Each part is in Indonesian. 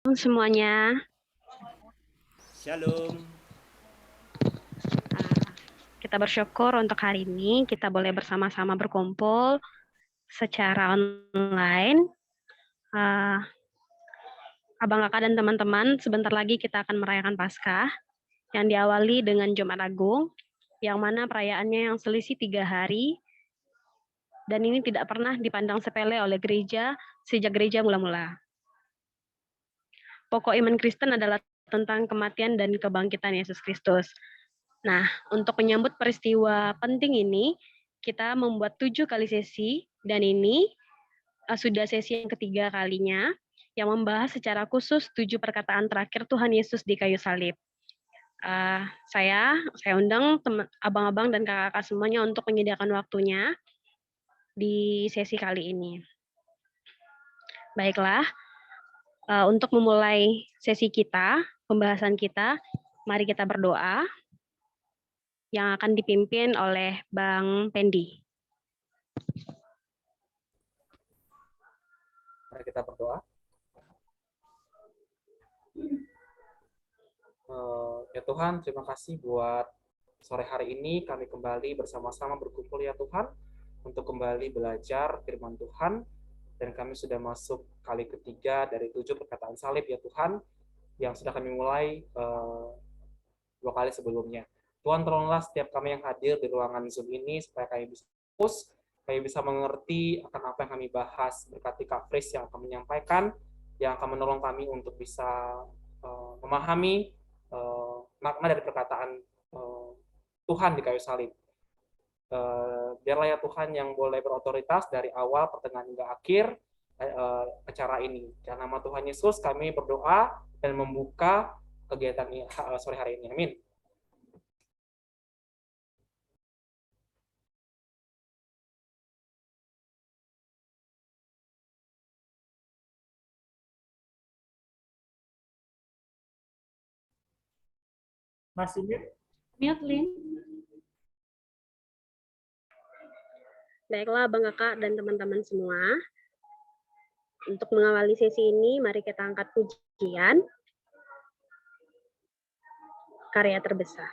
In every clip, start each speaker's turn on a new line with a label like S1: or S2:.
S1: Semuanya.
S2: Shalom.
S1: Kita bersyukur untuk hari ini kita boleh bersama-sama berkumpul secara online. Abang Kakak dan teman-teman, sebentar lagi kita akan merayakan Paskah yang diawali dengan Jumat Agung, yang mana perayaannya yang selisih 3 hari, dan ini tidak pernah dipandang sepele oleh gereja sejak gereja mula-mula. Pokok iman Kristen adalah tentang kematian dan kebangkitan Yesus Kristus. Nah, untuk menyambut peristiwa penting ini, kita membuat 7 kali sesi, dan ini sudah sesi yang ketiga kalinya, yang membahas secara khusus 7 perkataan terakhir Tuhan Yesus di kayu salib. Saya undang abang-abang dan kakak-kakak semuanya untuk menyediakan waktunya di sesi kali ini. Baiklah, untuk memulai sesi kita, pembahasan kita, mari kita berdoa yang akan dipimpin oleh Bang Pendi.
S3: Mari kita berdoa. Ya Tuhan, terima kasih buat sore hari ini kami kembali bersama-sama berkumpul ya Tuhan untuk kembali belajar firman Tuhan, dan kami sudah masuk kali ketiga dari 7 perkataan salib ya Tuhan yang sudah kami mulai 2 kali sebelumnya. Tuhan, tolonglah setiap kami yang hadir di ruangan Zoom ini supaya kami bisa fokus, kami bisa mengerti akan apa yang kami bahas. Berkati Kak Fris yang akan menyampaikan, yang akan menolong kami untuk bisa memahami makna dari perkataan Tuhan di kayu salib. Biarlah ya Tuhan yang boleh berotoritas dari awal, pertengahan hingga akhir acara ini. Dalam nama Tuhan Yesus kami berdoa dan membuka kegiatan sore hari ini. Amin.
S4: Masih mute?
S1: Mute, Lin. Baiklah, Bang Kakak dan teman-teman semua. Untuk mengawali sesi ini, mari kita angkat pujian karya terbesar.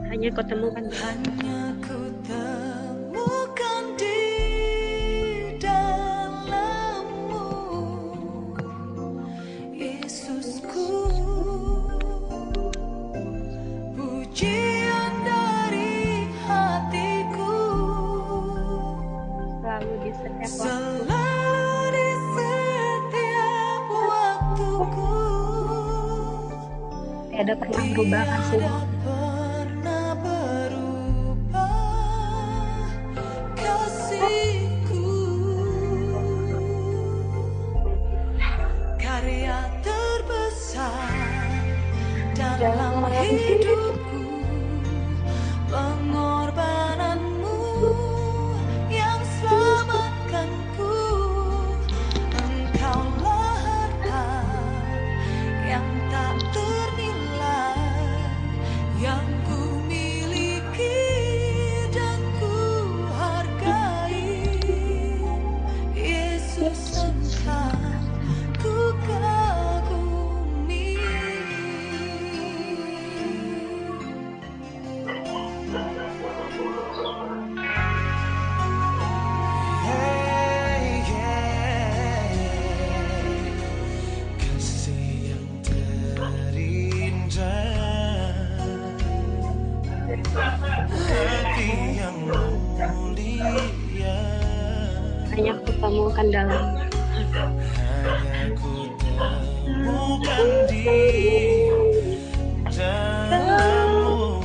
S1: Hanya kau temukan
S5: di dalammu, Yesusku. Pujian dari hatiku,
S1: selalu di setiap waktu.
S5: selalu di setiap waktuku.
S1: Tiada pernah berubah kasih.
S5: Dalam hidupku, pengorbananmu yang selamatkanku. Engkaulah harta yang tak ternilai, yang ku miliki dan ku hargai. Yesus, Engkau ku kagumi. Kasih yang terindah, hati yang mulia,
S1: Hanya kutemukan dalam.
S5: hanya ku temukan di dalammu,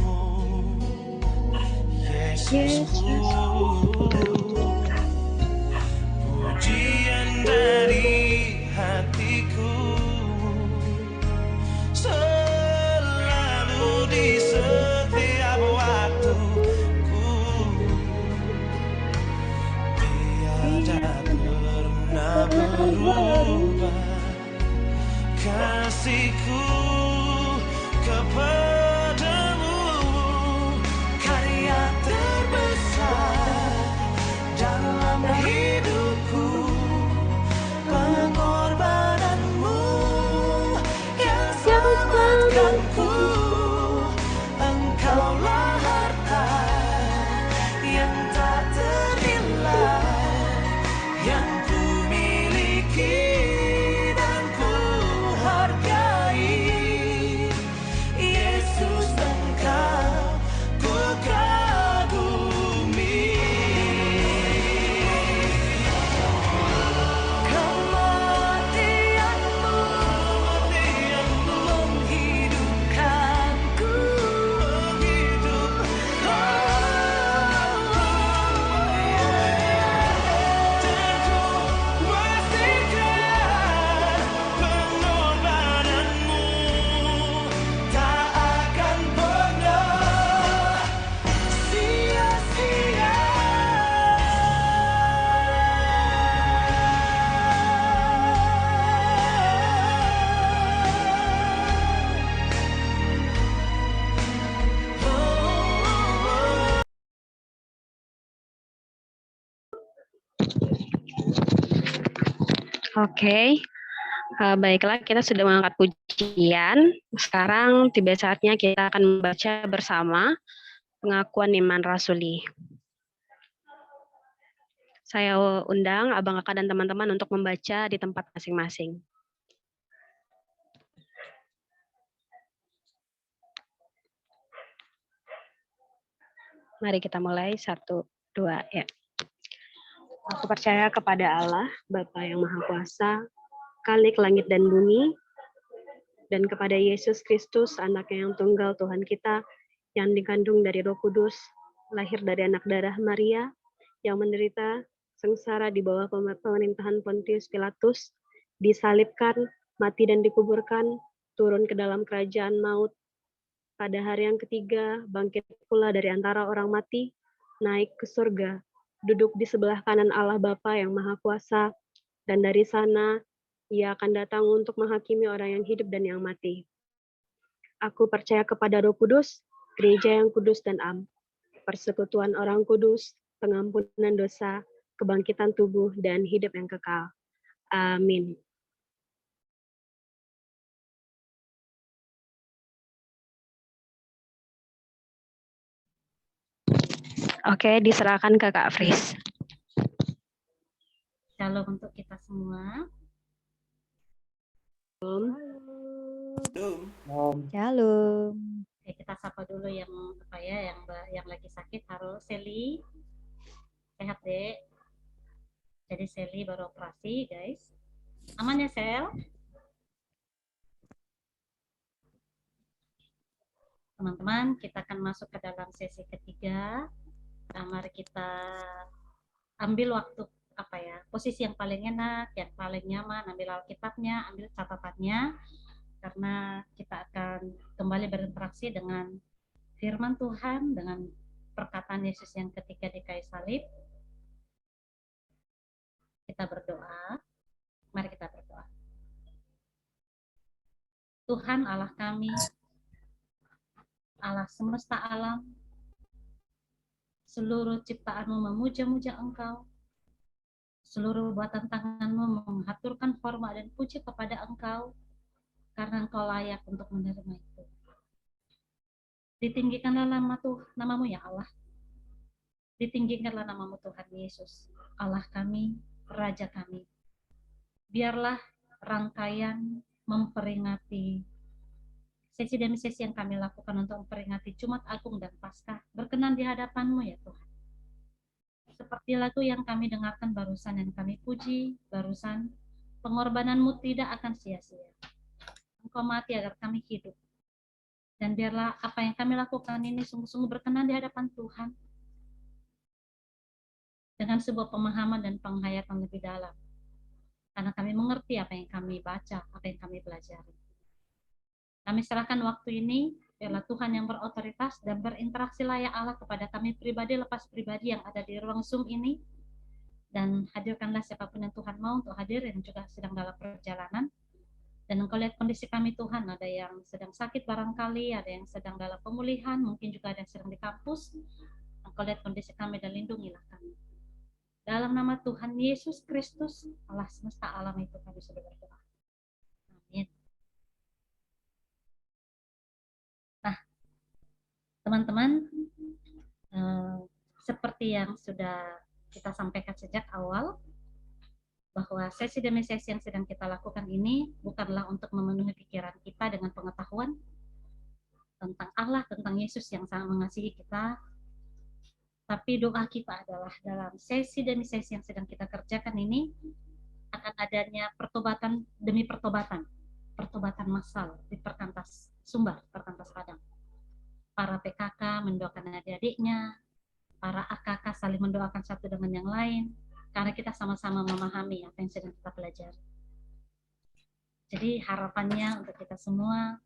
S5: Yesusku. Pujian dari hatiku, selalu di kasihku kepadamu, karya terbesar dalam hidupku, pengorbananmu yang selamatkanku. Engkaulah harta yang tak ternilai yang ku miliki dan ku hargai. Yesus, Engkau ku kagumi. Kematianmu menghidupkanku. Dan ku pastikan pengorbananmu tak akan pernah sia-sia.
S1: Oke, baiklah kita sudah mengangkat pujian. Sekarang tiba saatnya kita akan membaca bersama pengakuan iman rasuli. Saya undang Abang Kakak dan teman-teman untuk membaca di tempat masing-masing. Mari kita mulai, 1, 2, ya. Aku percaya kepada Allah, Bapa yang Maha Kuasa, Khalik langit dan bumi, dan kepada Yesus Kristus, Anaknya yang tunggal Tuhan kita, yang dikandung dari Roh Kudus, lahir dari anak darah Maria, yang menderita sengsara di bawah pemerintahan Pontius Pilatus, disalibkan, mati dan dikuburkan, turun ke dalam kerajaan maut, pada hari yang ketiga bangkit pula dari antara orang mati, naik ke surga, duduk di sebelah kanan Allah Bapa yang Maha Kuasa, dan dari sana Ia akan datang untuk menghakimi orang yang hidup dan yang mati. Aku percaya kepada Roh Kudus, gereja yang kudus dan am, persekutuan orang kudus, pengampunan dosa, kebangkitan tubuh, dan hidup yang kekal. Amin. Oke, diserahkan ke Kak Fris.
S2: Shalom untuk kita semua.
S6: Shalom.
S2: Oke, kita sapa dulu yang yang lagi sakit. Halo Seli, sehat dek. Jadi Seli baru operasi guys. Aman ya Sel? Teman-teman, kita akan masuk ke dalam sesi ketiga. Nah, mari kita ambil waktu posisi yang paling enak, yang paling nyaman, ambil Alkitabnya, ambil catatannya, karena kita akan kembali berinteraksi dengan firman Tuhan, dengan perkataan Yesus yang ketika di kayu salib. Kita berdoa, mari kita berdoa. Tuhan Allah kami, Allah semesta alam, seluruh ciptaan-Mu memuja-muja Engkau, seluruh buatan tangan-Mu mengaturkan hormat dan puji kepada Engkau, karena Engkau layak untuk menerima itu. Ditinggikanlah nama-Mu ya Allah. Ditinggikanlah nama-Mu Tuhan Yesus, Allah kami, Raja kami. Biarlah rangkaian memperingati sesi demi sesi yang kami lakukan untuk memperingati Jumat Agung dan Paskah berkenan di hadapan-Mu ya Tuhan. Seperti lagu yang kami dengarkan barusan, yang kami puji barusan, pengorbanan-Mu tidak akan sia-sia. Engkau mati agar kami hidup. Dan biarlah apa yang kami lakukan ini sungguh-sungguh berkenan di hadapan Tuhan. Dengan sebuah pemahaman dan penghayatan lebih dalam. Karena kami mengerti apa yang kami baca, apa yang kami pelajari. Kami serahkan waktu ini, biarlah Tuhan yang berotoritas dan berinteraksi layak Allah kepada kami pribadi lepas pribadi yang ada di ruang Zoom ini. Dan hadirkanlah siapapun yang Tuhan mau untuk hadir, yang juga sedang dalam perjalanan. Dan Engkau lihat kondisi kami Tuhan, ada yang sedang sakit barangkali, ada yang sedang dalam pemulihan, mungkin juga ada yang sedang di kampus. Engkau lihat kondisi kami dan lindungilah kami. Dalam nama Tuhan Yesus Kristus, Allah semesta alam itu kami sudah berdoa. Amin. Nah, teman-teman, seperti yang sudah kita sampaikan sejak awal, bahwa sesi demi sesi yang sedang kita lakukan ini bukanlah untuk memenuhi pikiran kita dengan pengetahuan tentang Allah, tentang Yesus yang sangat mengasihi kita, tapi doa kita adalah dalam sesi demi sesi yang sedang kita kerjakan ini akan adanya pertobatan demi pertobatan massal di Perkantas Sumbar, Perkantas Padang. Para PKK mendoakan adik-adiknya, para AKK saling mendoakan satu dengan yang lain, karena kita sama-sama memahami apa yang sedang kita pelajari. Jadi harapannya untuk kita semua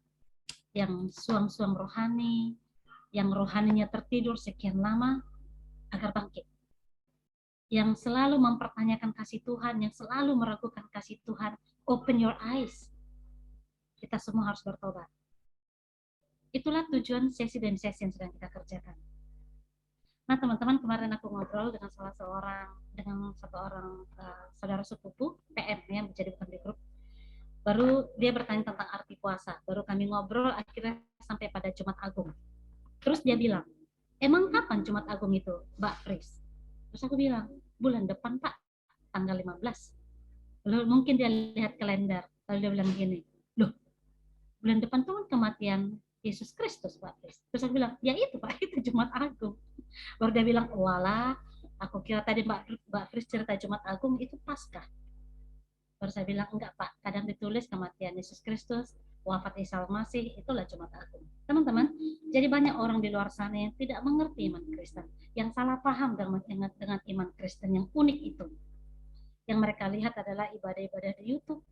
S2: yang suam-suam rohani, yang rohaninya tertidur sekian lama, agar bangkit. Yang selalu mempertanyakan kasih Tuhan, yang selalu meragukan kasih Tuhan, open your eyes. Kita semua harus bertobat. Itulah tujuan sesi dan sesi yang sedang kita kerjakan. Nah teman-teman, kemarin aku ngobrol dengan satu orang saudara sepupu PM yang menjadi bukan di grup. Baru dia bertanya tentang arti puasa. Baru kami ngobrol akhirnya sampai pada Jumat Agung. Terus dia bilang, emang kapan Jumat Agung itu, Mbak Pris? Terus aku bilang, bulan depan Pak, tanggal 15. Lalu mungkin dia lihat kalender, lalu dia bilang gini, loh, bulan depan tuh kan kematian Yesus Kristus Pak Pris. Terus aku bilang, ya itu Pak, itu Jumat Agung. Baru dia bilang, walah, aku kira tadi Mbak Pris cerita Jumat Agung itu Paskah. Baru saya bilang, enggak Pak, kadang ditulis kematian Yesus Kristus, wafat Isa Al-Masih, itulah Jumat Agung. Teman-teman, jadi banyak orang di luar sana yang tidak mengerti iman Kristen, yang salah paham dengan iman Kristen yang unik itu. Yang mereka lihat adalah ibadah-ibadah di YouTube,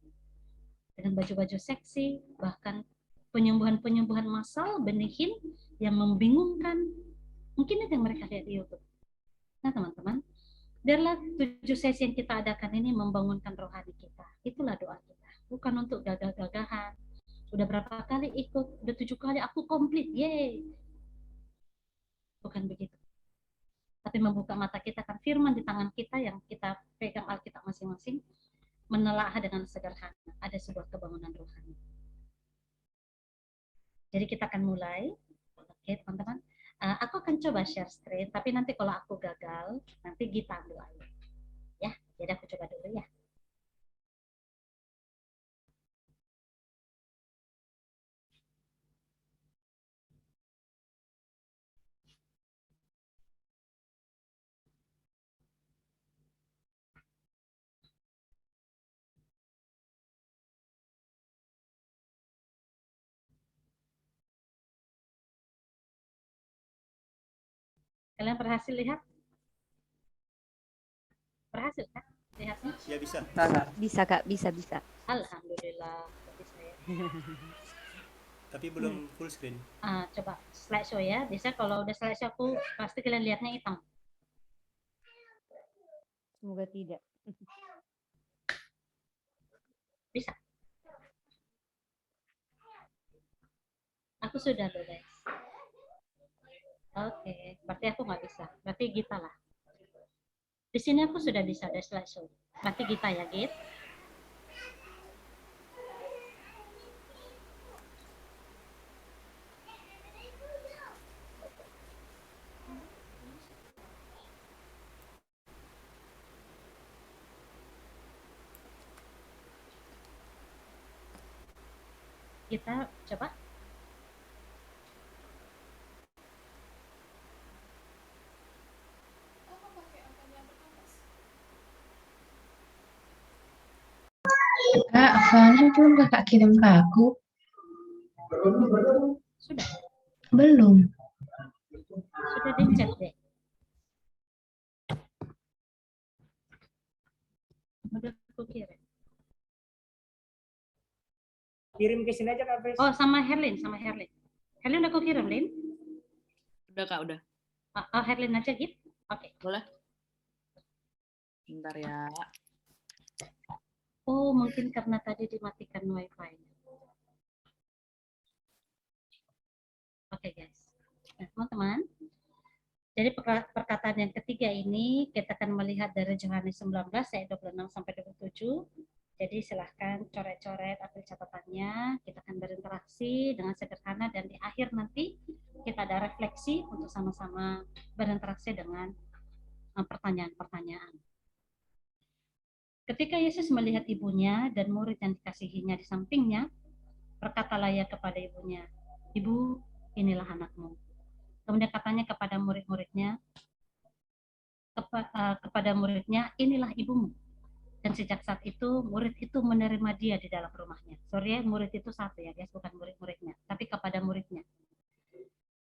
S2: dengan baju-baju seksi, bahkan penyembuhan-penyembuhan massal, benihin, yang membingungkan. Mungkin itu yang mereka lihat di YouTube. Nah teman-teman, biarlah 7 sesi yang kita adakan ini membangunkan rohani kita. Itulah doa kita. Bukan untuk gagah-gagahan. Udah berapa kali ikut? Udah 7 kali aku komplit. Yeay. Bukan begitu. Tapi membuka mata kita kan firman di tangan kita yang kita pegang Alkitab masing-masing. Menelaah dengan sederhana. Ada sebuah kebangunan rohani. Jadi kita akan mulai. Oke teman-teman. Aku akan coba share screen. Tapi nanti kalau aku gagal, nanti Gita ambil aja. Ya, jadi aku coba dulu ya. Kalian berhasil lihat? Berhasil kan? Lihatnya?
S7: Ya bisa.
S6: Bisa Kak, bisa.
S2: Alhamdulillah. Bisa ya.
S7: Tapi belum full screen.
S2: Coba slideshow ya. Biasa kalau udah slideshow aku pasti kalian lihatnya hitam.
S6: Semoga tidak.
S2: Bisa. Aku sudah loh guys. Oke, berarti aku nggak bisa. Berarti Gita lah. Di sini aku sudah bisa ada slideshow. Berarti Gita ya, Git. Kita coba.
S8: Kak, filenya belum kakak kirim ke aku.
S2: Sudah.
S8: Belum.
S2: Sudah di-chat deh. Udah aku kirim.
S4: Kirim ke sini aja Kak Pris.
S2: Oh, sama Herlin. Herlin udah aku kirim, Lin?
S9: Udah Kak, udah.
S2: Oh, Herlin aja, Git? Oke.
S9: Boleh? Bentar ya.
S2: Oh, mungkin karena tadi dimatikan wifi-nya. Oke, guys. Nah, teman-teman. Jadi perkataan yang ketiga ini kita akan melihat dari Yohanes 19 ayat 26 sampai 27. Jadi silahkan coret-coret, ambil catatannya. Kita akan berinteraksi dengan sederhana dan di akhir nanti kita ada refleksi untuk sama-sama berinteraksi dengan pertanyaan-pertanyaan. Ketika Yesus melihat ibunya dan murid yang dikasihinya di sampingnya, berkatalah ia kepada ibunya, "Ibu, inilah anakmu." Kemudian katanya kepada murid-muridnya, inilah ibumu. Dan sejak saat itu, murid itu menerima dia di dalam rumahnya. Sorry ya, murid itu satu ya guys, bukan murid-muridnya, tapi kepada muridnya.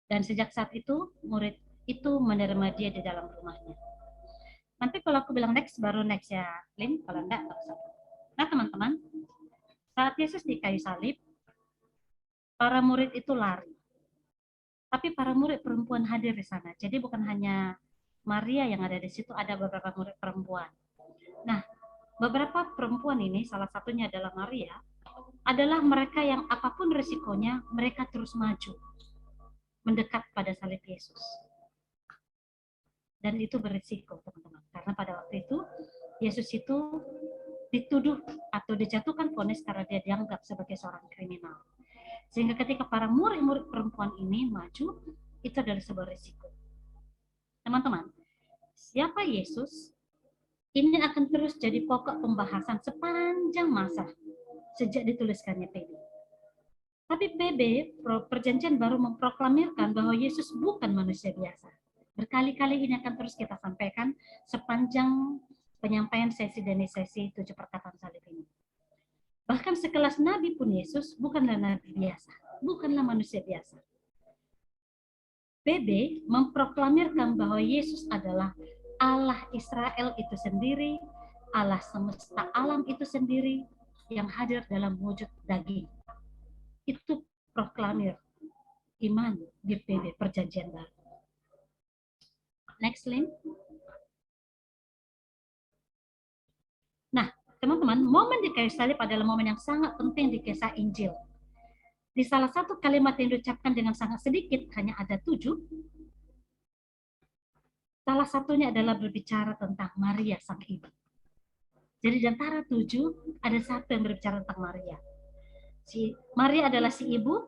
S2: Dan sejak saat itu, murid itu menerima dia di dalam rumahnya. Nanti kalau aku bilang next, baru next ya, Lin. Kalau enggak, tak usah. Nah teman-teman, saat Yesus di kayu salib, para murid itu lari. Tapi para murid perempuan hadir di sana. Jadi bukan hanya Maria yang ada di situ, ada beberapa murid perempuan. Nah, beberapa perempuan ini, salah satunya adalah Maria, adalah mereka yang apapun risikonya, mereka terus maju, mendekat pada salib Yesus. Dan itu berisiko, teman-teman. Karena pada waktu itu, Yesus itu dituduh atau dijatuhkan vonis karena dia dianggap sebagai seorang kriminal. Sehingga ketika para murid-murid perempuan ini maju, itu adalah sebuah risiko. Teman-teman, siapa Yesus? Ini akan terus jadi pokok pembahasan sepanjang masa sejak dituliskannya PB. Tapi PB, Perjanjian Baru memproklamirkan bahwa Yesus bukan manusia biasa. Berkali-kali ini akan terus kita sampaikan sepanjang penyampaian sesi demi sesi 7 perkataan salib ini. Bahkan sekelas Nabi pun Yesus bukanlah Nabi biasa, bukanlah manusia biasa. PB memproklamirkan bahwa Yesus adalah Allah Israel itu sendiri, Allah semesta alam itu sendiri, yang hadir dalam wujud daging. Itu proklamir iman di PB Perjanjian Baru. Next link. Nah, teman-teman, momen di kayu salib adalah momen yang sangat penting di kisah Injil. Di salah satu kalimat yang diucapkan dengan sangat sedikit, hanya ada 7. Salah satunya adalah berbicara tentang Maria sang ibu. Jadi di antara 7 ada satu yang berbicara tentang Maria. Maria adalah si ibu.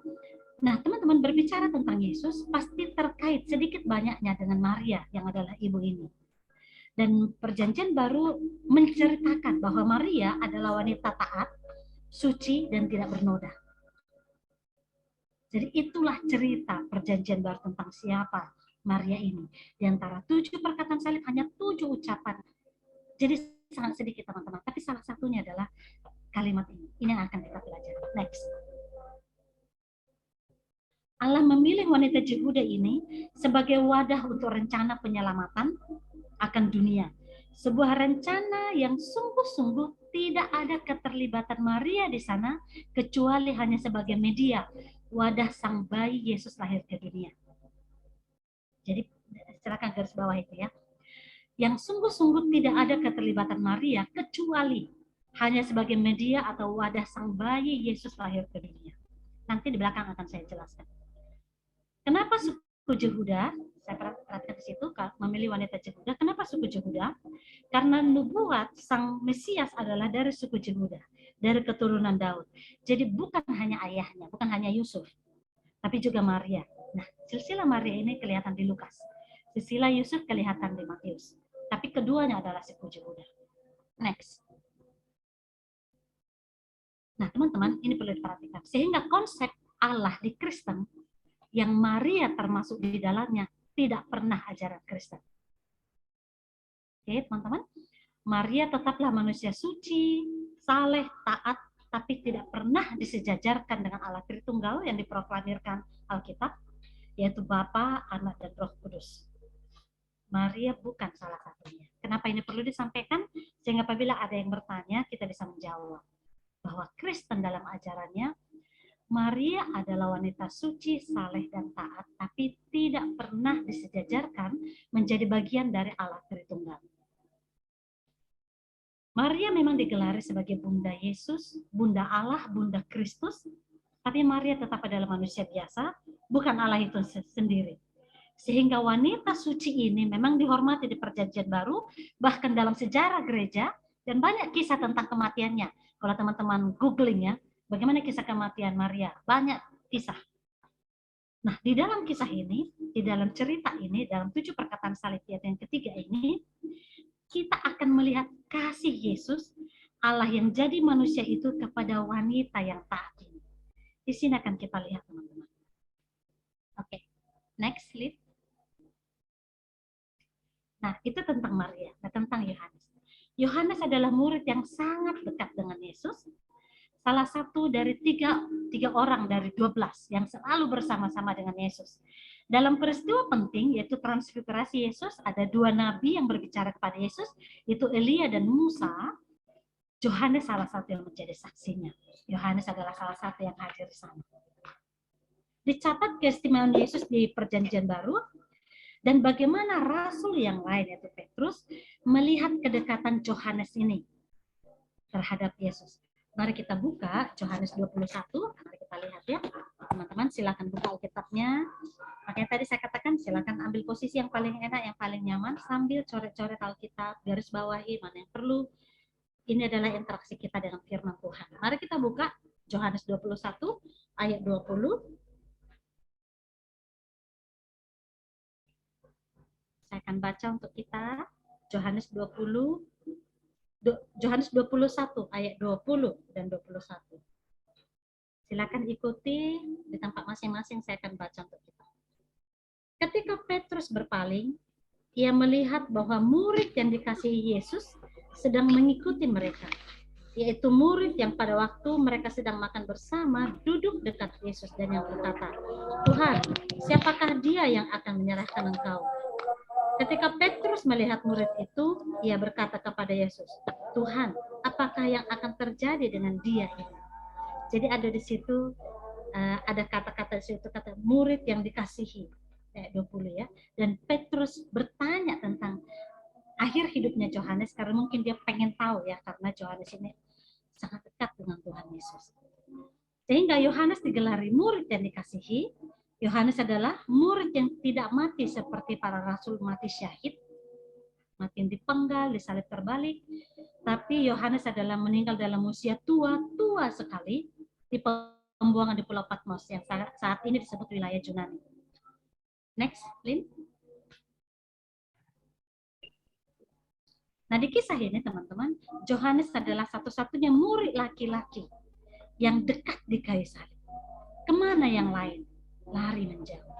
S2: Nah, teman-teman, berbicara tentang Yesus pasti terkait sedikit banyaknya dengan Maria yang adalah ibu ini. Dan Perjanjian Baru menceritakan bahwa Maria adalah wanita taat, suci, dan tidak bernoda. Jadi itulah cerita Perjanjian Baru tentang siapa Maria ini. Di antara 7 perkataan salib hanya 7 ucapan. Jadi sangat sedikit teman-teman. Tapi salah satunya adalah kalimat ini. Ini yang akan kita pelajari. Next. Allah memilih wanita Yehuda ini sebagai wadah untuk rencana penyelamatan akan dunia. Sebuah rencana yang sungguh-sungguh tidak ada keterlibatan Maria di sana kecuali hanya sebagai media wadah sang bayi Yesus lahir ke dunia. Jadi silakan garis bawah itu ya. Yang sungguh-sungguh tidak ada keterlibatan Maria kecuali hanya sebagai media atau wadah sang bayi Yesus lahir ke dunia. Nanti di belakang akan saya jelaskan. Kenapa suku Yehuda, saya perhatikan di situ, memilih wanita Yehuda. Kenapa suku Yehuda? Karena nubuat sang Mesias adalah dari suku Yehuda, dari keturunan Daud. Jadi bukan hanya ayahnya, bukan hanya Yusuf, tapi juga Maria. Nah, silsilah Maria ini kelihatan di Lukas. Silsilah Yusuf kelihatan di Matius. Tapi keduanya adalah suku Yehuda. Next. Nah, teman-teman, ini perlu diperhatikan. Sehingga konsep Allah di Kristen yang Maria termasuk di dalamnya tidak pernah ajaran Kristen. Oke, teman-teman. Maria tetaplah manusia suci, saleh, taat, tapi tidak pernah disejajarkan dengan Allah Tritunggal yang diproklamirkan Alkitab, yaitu Bapa, Anak, dan Roh Kudus. Maria bukan salah satunya. Kenapa ini perlu disampaikan? Sehingga apabila ada yang bertanya, kita bisa menjawab bahwa Kristen dalam ajarannya Maria adalah wanita suci, saleh, dan taat, tapi tidak pernah disejajarkan menjadi bagian dari Allah Tritunggal. Maria memang digelari sebagai Bunda Yesus, Bunda Allah, Bunda Kristus, tapi Maria tetap adalah manusia biasa, bukan Allah itu sendiri. Sehingga wanita suci ini memang dihormati di Perjanjian Baru, bahkan dalam sejarah gereja, dan banyak kisah tentang kematiannya. Kalau teman-teman googling ya, bagaimana kisah kematian Maria, banyak kisah. Nah, di dalam kisah ini, di dalam cerita ini, dalam 7 perkataan salib yang ketiga ini, kita akan melihat kasih Yesus, Allah yang jadi manusia itu kepada wanita yang taat ini. Di sini akan kita lihat, teman-teman. Oke, next slide. Nah, itu tentang Maria, nah, tentang Yohanes. Yohanes adalah murid yang sangat dekat dengan Yesus. Salah satu dari tiga orang dari 12 yang selalu bersama-sama dengan Yesus. Dalam peristiwa penting, yaitu transfigurasi Yesus, ada 2 nabi yang berbicara kepada Yesus, yaitu Elia dan Musa. Yohanes salah satu yang menjadi saksinya. Yohanes adalah salah satu yang hadir di sana. Dicatat keistimewaan Yesus di Perjanjian Baru, dan bagaimana rasul yang lain, yaitu Petrus, melihat kedekatan Yohanes ini terhadap Yesus. Mari kita buka Yohanes 21, mari kita lihat ya. Teman-teman silakan buka Alkitabnya. Makanya tadi saya katakan silakan ambil posisi yang paling enak, yang paling nyaman, sambil coret-coret Alkitab, garis bawahi mana yang perlu. Ini adalah interaksi kita dengan firman Tuhan. Mari kita buka Yohanes 21 ayat 20. Saya akan baca untuk kita Yohanes 21 ayat 20 dan 21. Silakan ikuti di tempat masing-masing, saya akan baca untuk kita. Ketika Petrus berpaling, ia melihat bahwa murid yang dikasihi Yesus sedang mengikuti mereka, yaitu murid yang pada waktu mereka sedang makan bersama duduk dekat Yesus dan yang berkata, "Tuhan, siapakah dia yang akan menyerahkan Engkau?" Ketika Petrus melihat murid itu, ia berkata kepada Yesus, "Tuhan, apakah yang akan terjadi dengan dia ini?" Jadi ada di situ, ada kata-kata di situ, kata murid yang dikasihi, ayat 20 ya. Dan Petrus bertanya tentang akhir hidupnya Yohanes, karena mungkin dia pengen tahu ya, karena Yohanes ini sangat dekat dengan Tuhan Yesus. Sehingga Yohanes digelari murid yang dikasihi. Yohanes adalah murid yang tidak mati seperti para rasul mati syahid, mati dipenggal, disalib terbalik. Tapi Yohanes adalah meninggal dalam usia tua sekali di pembuangan di Pulau Patmos yang saat ini disebut wilayah Yunani. Next, Lin. Nah, di kisah ini teman-teman, Yohanes adalah satu-satunya murid laki-laki yang dekat di kayu salib. Kemana yang lain? Lari menjauh.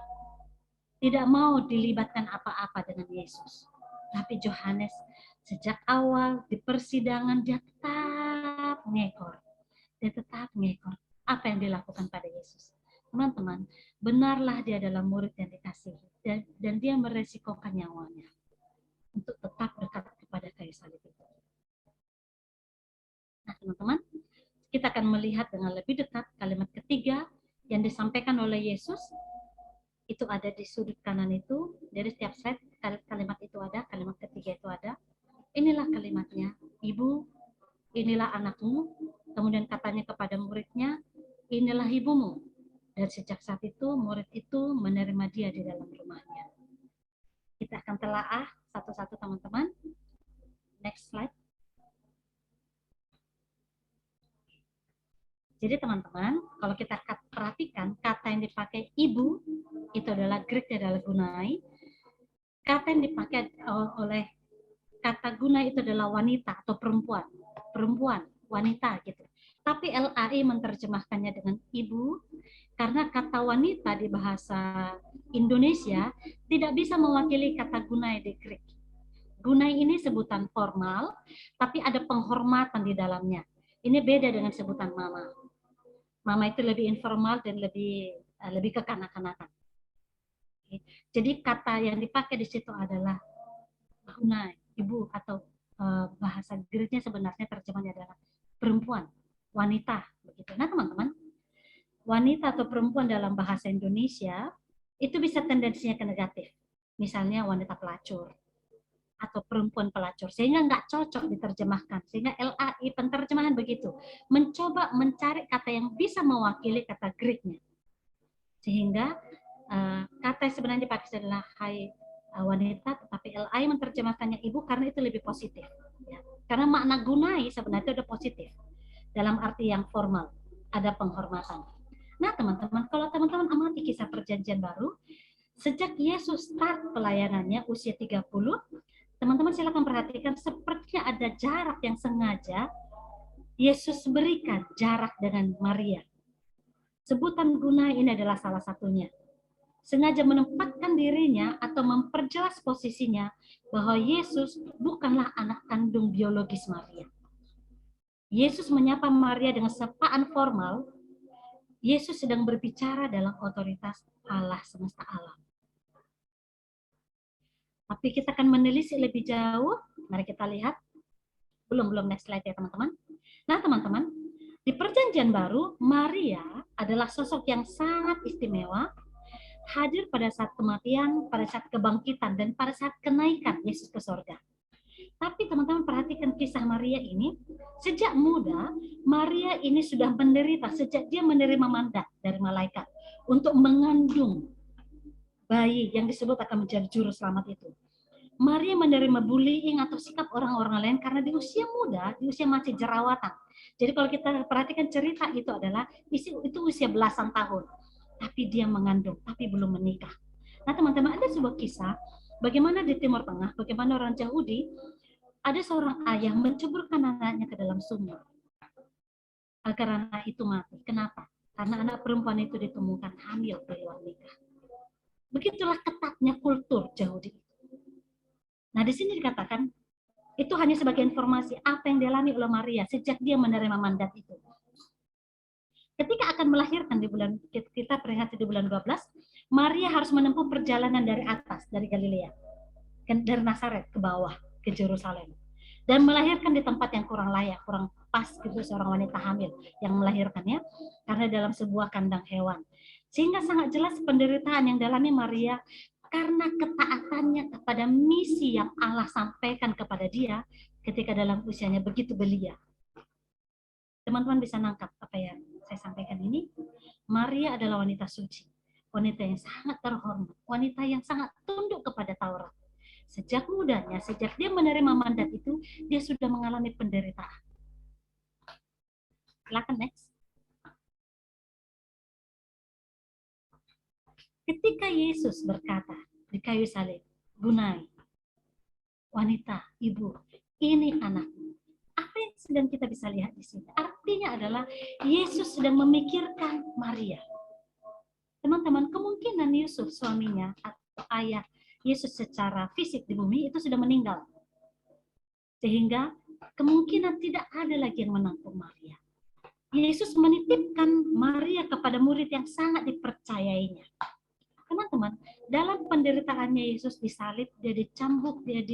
S2: Tidak mau dilibatkan apa-apa dengan Yesus. Tapi Yohanes sejak awal di persidangan dia tetap ngekor. Dia tetap ngekor apa yang dilakukan pada Yesus. Teman-teman, benarlah dia adalah murid yang dikasihi dan dia meresikokan nyawanya untuk tetap dekat kepada kayu salib itu. Nah, teman-teman, kita akan melihat dengan lebih dekat kalimat ketiga yang disampaikan oleh Yesus. Itu ada di sudut kanan itu, dari setiap slide kalimat itu ada, kalimat ketiga itu ada. Inilah kalimatnya, "Ibu, inilah anakmu." Kemudian katanya kepada muridnya, "Inilah ibumu." Dan sejak saat itu murid itu menerima dia di dalam rumahnya. Kita akan telaah satu-satu teman-teman. Next slide. Jadi teman-teman, kalau kita perhatikan kata yang dipakai ibu itu adalah Greek-nya adalah gunai. Kata yang dipakai oleh kata gunai itu adalah wanita atau perempuan, wanita gitu. Tapi LAI menerjemahkannya dengan ibu karena kata wanita di bahasa Indonesia tidak bisa mewakili kata gunai di Greek. Gunai ini sebutan formal, tapi ada penghormatan di dalamnya. Ini beda dengan sebutan mama. Mama itu lebih informal dan lebih kekanak-kanakan. Jadi kata yang dipakai di situ adalah gunai, ibu, atau bahasa Greeknya sebenarnya terjemahnya adalah perempuan, wanita, begitu. Nah, teman-teman, wanita atau perempuan dalam bahasa Indonesia itu bisa tendensinya ke negatif. Misalnya wanita pelacur, atau perempuan pelacur, sehingga nggak cocok diterjemahkan. Sehingga LAI penterjemahan begitu, mencoba mencari kata yang bisa mewakili kata Greek-nya. Sehingga kata yang sebenarnya dipakai adalah hai wanita, tetapi LAI menerjemahkannya ibu karena itu lebih positif. Ya. Karena makna gunai sebenarnya itu ada positif. Dalam arti yang formal, ada penghormatan. Nah teman-teman, kalau teman-teman amati kisah perjanjian baru, sejak Yesus start pelayanannya usia 30, teman-teman silakan perhatikan sepertinya ada jarak yang sengaja Yesus berikan jarak dengan Maria. Sebutan gunai ini adalah salah satunya. Sengaja menempatkan dirinya atau memperjelas posisinya bahwa Yesus bukanlah anak kandung biologis Maria. Yesus menyapa Maria dengan sapaan formal. Yesus sedang berbicara dalam otoritas Allah semesta alam. Tapi kita akan menelisik lebih jauh. Mari kita lihat. Belum next slide ya teman-teman. Nah teman-teman, di perjanjian baru, Maria adalah sosok yang sangat istimewa, hadir pada saat kematian, pada saat kebangkitan, dan pada saat kenaikan Yesus ke sorga. Tapi teman-teman perhatikan kisah Maria ini, sejak muda, Maria ini sudah menderita, sejak dia menerima mandat dari malaikat untuk mengandung bayi yang disebut akan menjadi juru selamat itu. Maria menerima bullying atau sikap orang-orang lain karena di usia muda, di usia masih jerawatan. Jadi kalau kita perhatikan cerita itu adalah itu usia belasan tahun. Tapi dia mengandung, tapi belum menikah. Nah teman-teman, ada sebuah kisah bagaimana di Timur Tengah, bagaimana orang Yahudi, ada seorang ayah menceburkan anaknya ke dalam sumur agar anak itu mati. Kenapa? Karena anak perempuan itu ditemukan hamil di luar nikah. Begitulah ketatnya kultur Yahudi. Nah, di sini dikatakan itu hanya sebagai informasi apa yang dialami oleh Maria sejak dia menerima mandat itu. Ketika akan melahirkan di bulan kita peringati di bulan 12, Maria harus menempuh perjalanan dari atas, dari Galilea, dari Nazaret ke bawah ke Yerusalem, dan melahirkan di tempat yang kurang layak, kurang pas gitu seorang wanita hamil yang melahirkannya karena dalam sebuah kandang hewan. Sehingga sangat jelas penderitaan yang dialami Maria karena ketaatannya kepada misi yang Allah sampaikan kepada dia ketika dalam usianya begitu belia. Teman-teman bisa nangkap apa yang saya sampaikan ini? Maria adalah wanita suci, wanita yang sangat terhormat, wanita yang sangat tunduk kepada Taurat. Sejak mudanya, sejak dia menerima mandat itu, dia sudah mengalami penderitaan. Silakan next. Ketika Yesus berkata di kayu salib, Gunai, wanita, ibu, ini anakmu. Apa yang sedang kita bisa lihat di sini? Artinya adalah Yesus sedang memikirkan Maria. Teman-teman, kemungkinan Yusuf suaminya atau ayah Yesus secara fisik di bumi itu sudah meninggal. Sehingga kemungkinan tidak ada lagi yang menampung Maria. Yesus menitipkan Maria kepada murid yang sangat dipercayainya. Teman-teman, dalam penderitaannya Yesus disalib, dia dicambuk, dia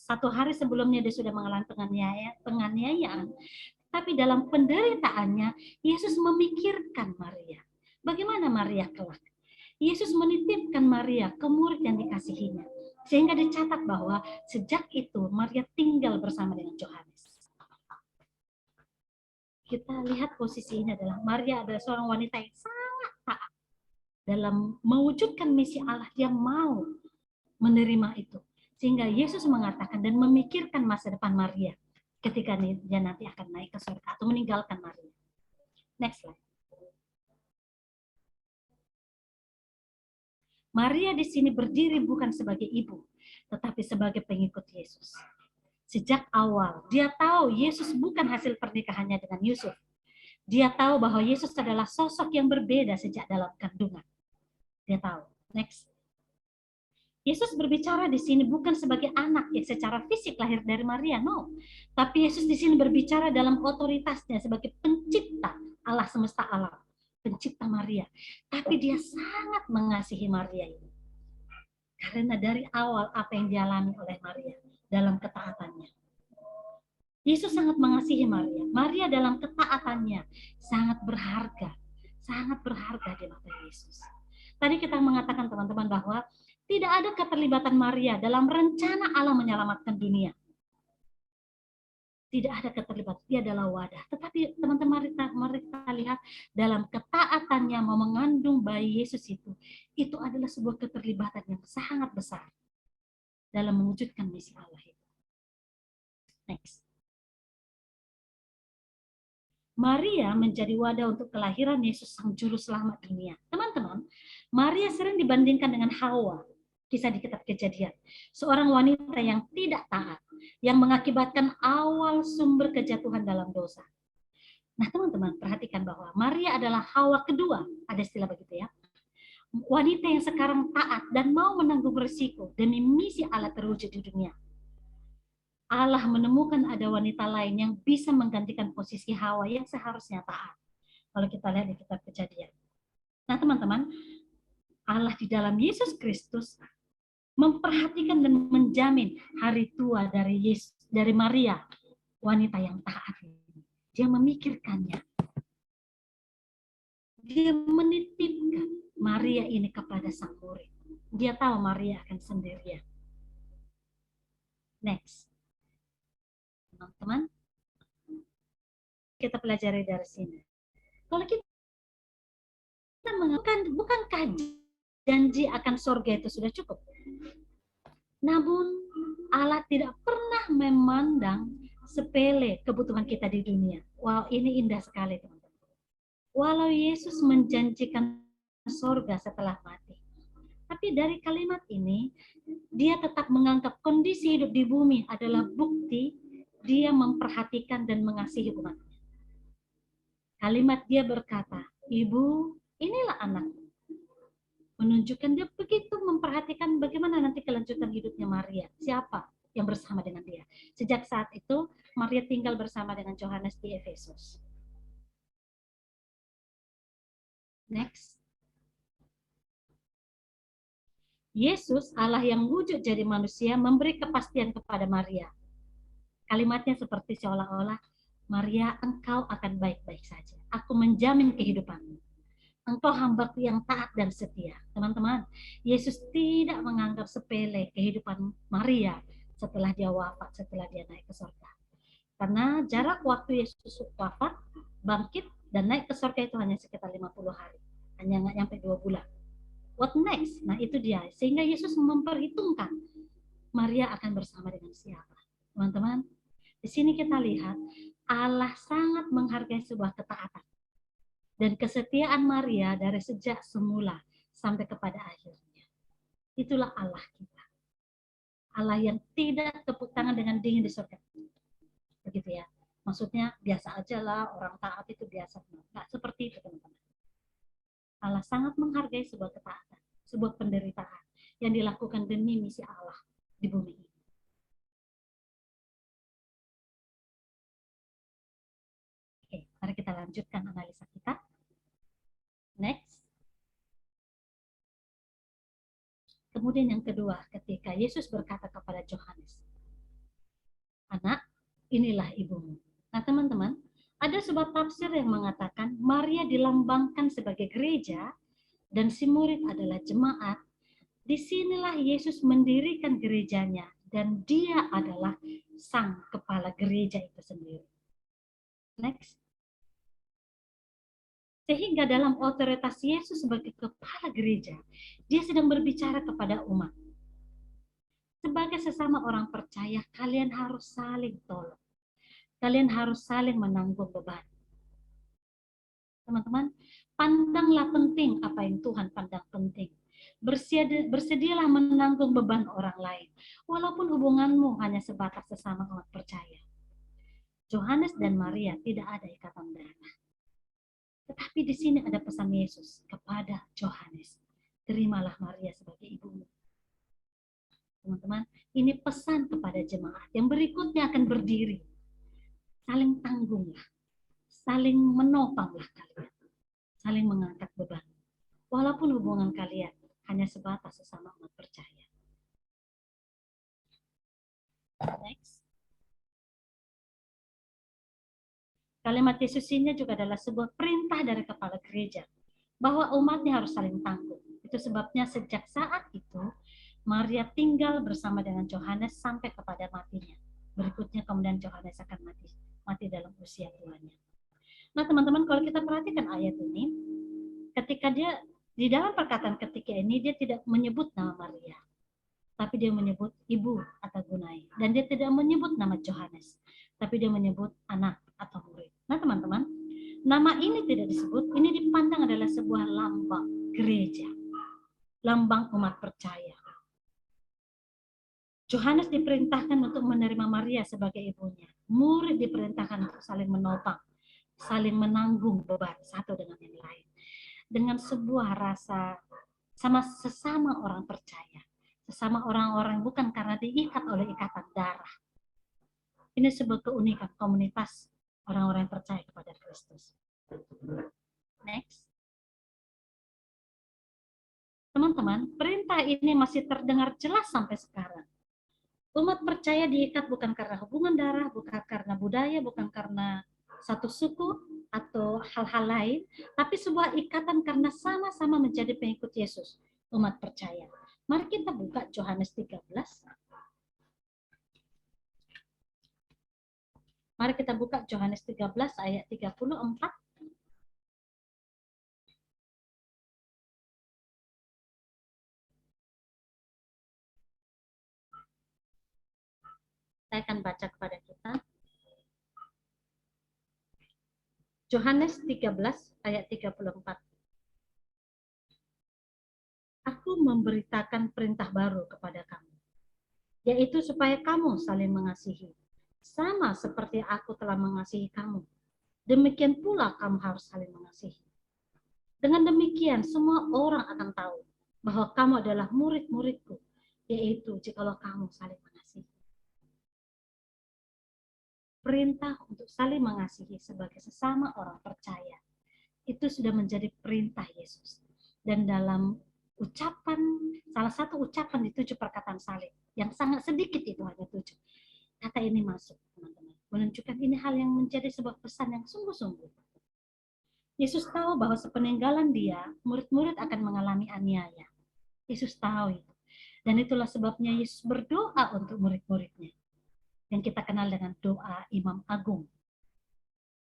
S2: satu hari sebelumnya dia sudah mengalami penganiayaan. Tapi dalam penderitaannya, Yesus memikirkan Maria. Bagaimana Maria kelak? Yesus menitipkan Maria ke murid yang dikasihinya. Sehingga dicatat bahwa sejak itu Maria tinggal bersama dengan Yohanes. Kita lihat posisi ini adalah Maria adalah seorang wanita yang sangat taat. Dalam mewujudkan misi Allah, dia mau menerima itu. Sehingga Yesus mengatakan dan memikirkan masa depan Maria ketika dia nanti akan naik ke surga atau meninggalkan Maria. Next slide. Maria di sini berdiri bukan sebagai ibu, tetapi sebagai pengikut Yesus. Sejak awal, dia tahu Yesus bukan hasil pernikahannya dengan Yusuf. Dia tahu bahwa Yesus adalah sosok yang berbeda sejak dalam kandungan. Dia tahu. Next. Yesus berbicara di sini bukan sebagai anak yang secara fisik lahir dari Maria, no. Tapi Yesus di sini berbicara dalam otoritasnya sebagai pencipta Allah semesta alam, pencipta Maria. Tapi dia sangat mengasihi Maria ini. Karena dari awal apa yang dialami oleh Maria dalam ketaatannya. Yesus sangat mengasihi Maria. Maria dalam ketaatannya sangat berharga di mata Yesus. Tadi kita mengatakan teman-teman bahwa Tidak ada keterlibatan Maria dalam rencana Allah menyelamatkan dunia. Tidak ada keterlibatan, dia adalah wadah. Tetapi teman-teman, mari kita lihat dalam ketaatannya mau mengandung bayi Yesus itu adalah sebuah keterlibatan yang sangat besar dalam mewujudkan misi Allah itu. Next. Maria menjadi wadah untuk kelahiran Yesus sang juru selamat dunia. Teman-teman, Maria sering dibandingkan dengan Hawa. Kisah di kitab Kejadian, seorang wanita yang tidak taat, yang mengakibatkan awal sumber kejatuhan dalam dosa. Nah teman-teman, perhatikan bahwa Maria adalah Hawa kedua, ada istilah begitu ya. Wanita yang sekarang taat dan mau menanggung risiko demi misi Allah terwujud di dunia. Allah menemukan ada wanita lain yang bisa menggantikan posisi Hawa yang seharusnya taat. Kalau kita lihat di kitab Kejadian. Nah teman-teman, Allah di dalam Yesus Kristus memperhatikan dan menjamin hari tua dari Maria, wanita yang taat. Dia memikirkannya. Dia menitipkan Maria ini kepada sang murid. Dia tahu Maria akan sendirian. Next. Teman-teman, kita pelajari dari sini. Kalau kita mengatakan, bukankah janji akan surga itu sudah cukup? Namun Allah tidak pernah memandang sepele kebutuhan kita di dunia. Wow, ini indah sekali teman-teman. Walau Yesus menjanjikan surga setelah mati, tapi dari kalimat ini dia tetap menganggap kondisi hidup di bumi adalah bukti dia memperhatikan dan mengasihi umatnya. Kalimat dia berkata, "Ibu, inilah anakku." Menunjukkan dia begitu memperhatikan bagaimana nanti kelanjutan hidupnya Maria. Siapa yang bersama dengan dia. Sejak saat itu, Maria tinggal bersama dengan Yohanes di Efesus. Next. Yesus, Allah yang wujud jadi manusia, memberi kepastian kepada Maria. Kalimatnya seperti seolah-olah, Maria, engkau akan baik-baik saja. Aku menjamin kehidupanmu. Engkau hambaku yang taat dan setia. Teman-teman, Yesus tidak menganggap sepele kehidupan Maria setelah dia wafat, setelah dia naik ke surga. Karena jarak waktu Yesus wafat, bangkit, dan naik ke surga itu hanya sekitar 50 hari. Hanya nggak nyampe 2 bulan. What next? Nah itu dia. Sehingga Yesus memperhitungkan Maria akan bersama dengan siapa. Teman-teman, di sini kita lihat Allah sangat menghargai sebuah ketaatan dan kesetiaan Maria dari sejak semula sampai kepada akhirnya. Itulah Allah kita. Allah yang tidak tepuk tangan dengan dingin di surga. Begitu ya. Maksudnya biasa aja lah, orang taat itu biasa. Nggak seperti itu teman-teman. Allah sangat menghargai sebuah ketaatan, sebuah penderitaan yang dilakukan demi misi Allah di bumi ini. Oke, mari kita lanjutkan analisa kita. Next. Kemudian yang kedua, ketika Yesus berkata kepada Yohanes, "Anak, inilah ibumu." Nah teman-teman, ada sebuah tafsir yang mengatakan Maria dilambangkan sebagai gereja dan si murid adalah jemaat. Disinilah Yesus mendirikan gerejanya dan dia adalah sang kepala gereja itu sendiri. Next. Sehingga dalam otoritas Yesus sebagai kepala gereja, dia sedang berbicara kepada umat. Sebagai sesama orang percaya, kalian harus saling tolong. Kalian harus saling menanggung beban. Teman-teman, pandanglah penting apa yang Tuhan pandang penting. Bersedialah menanggung beban orang lain, walaupun hubunganmu hanya sebatas sesama umat percaya. Yohanes dan Maria tidak ada ikatan darah. Tetapi di sini ada pesan Yesus kepada Yohanes. Terimalah Maria sebagai ibumu. Teman-teman, ini pesan kepada jemaat yang berikutnya akan berdiri. Saling tanggunglah. Saling menopanglah kalian. Saling mengangkat beban. Walaupun hubungan kalian hanya sebatas sesama umat percaya. Next. Kalimat Yesus ini juga adalah sebuah perintah dari kepala gereja bahwa umatnya harus saling tanggung. Itu sebabnya sejak saat itu Maria tinggal bersama dengan Yohanes sampai kepada matinya. Berikutnya kemudian Yohanes akan mati dalam usia tuanya. Nah teman-teman, kalau kita perhatikan ayat ini, ketika dia di dalam perkataan ketika ini dia tidak menyebut nama Maria, tapi dia menyebut ibu atau Gunai, dan dia tidak menyebut nama Yohanes, tapi dia menyebut anak atau murid. Nah teman-teman, nama ini tidak disebut, ini dipandang adalah sebuah lambang gereja, lambang umat percaya. Yohanes diperintahkan untuk menerima Maria sebagai ibunya. Murid diperintahkan untuk saling menopang, saling menanggung beban satu dengan yang lain. Dengan sebuah rasa sesama orang percaya. Sesama orang-orang bukan karena diikat oleh ikatan darah. Ini sebuah keunikan komunitas orang-orang yang percaya kepada Kristus. Next. Teman-teman, perintah ini masih terdengar jelas sampai sekarang. Umat percaya diikat bukan karena hubungan darah, bukan karena budaya, bukan karena satu suku atau hal-hal lain, tapi sebuah ikatan karena sama-sama menjadi pengikut Yesus, umat percaya. Mari kita buka Yohanes 13. Mari kita buka Yohanes 13 ayat 34. Saya akan baca kepada kita. Yohanes 13 ayat 34. Aku memberitakan perintah baru kepada kamu, yaitu supaya kamu saling mengasihi. Sama seperti aku telah mengasihi kamu, demikian pula kamu harus saling mengasihi. Dengan demikian semua orang akan tahu bahwa kamu adalah murid-muridku, yaitu jikalau kamu saling mengasihi. Perintah untuk saling mengasihi sebagai sesama orang percaya itu sudah menjadi perintah Yesus. Dan dalam ucapan, salah satu ucapan di 7 perkataan salib, yang sangat sedikit itu hanya 7, kata ini masuk, teman-teman, menunjukkan ini hal yang menjadi sebuah pesan yang sungguh-sungguh. Yesus tahu bahwa sepeninggalan dia, murid-murid akan mengalami aniaya. Yesus tahu itu. Dan itulah sebabnya Yesus berdoa untuk murid-muridnya, yang kita kenal dengan doa Imam Agung.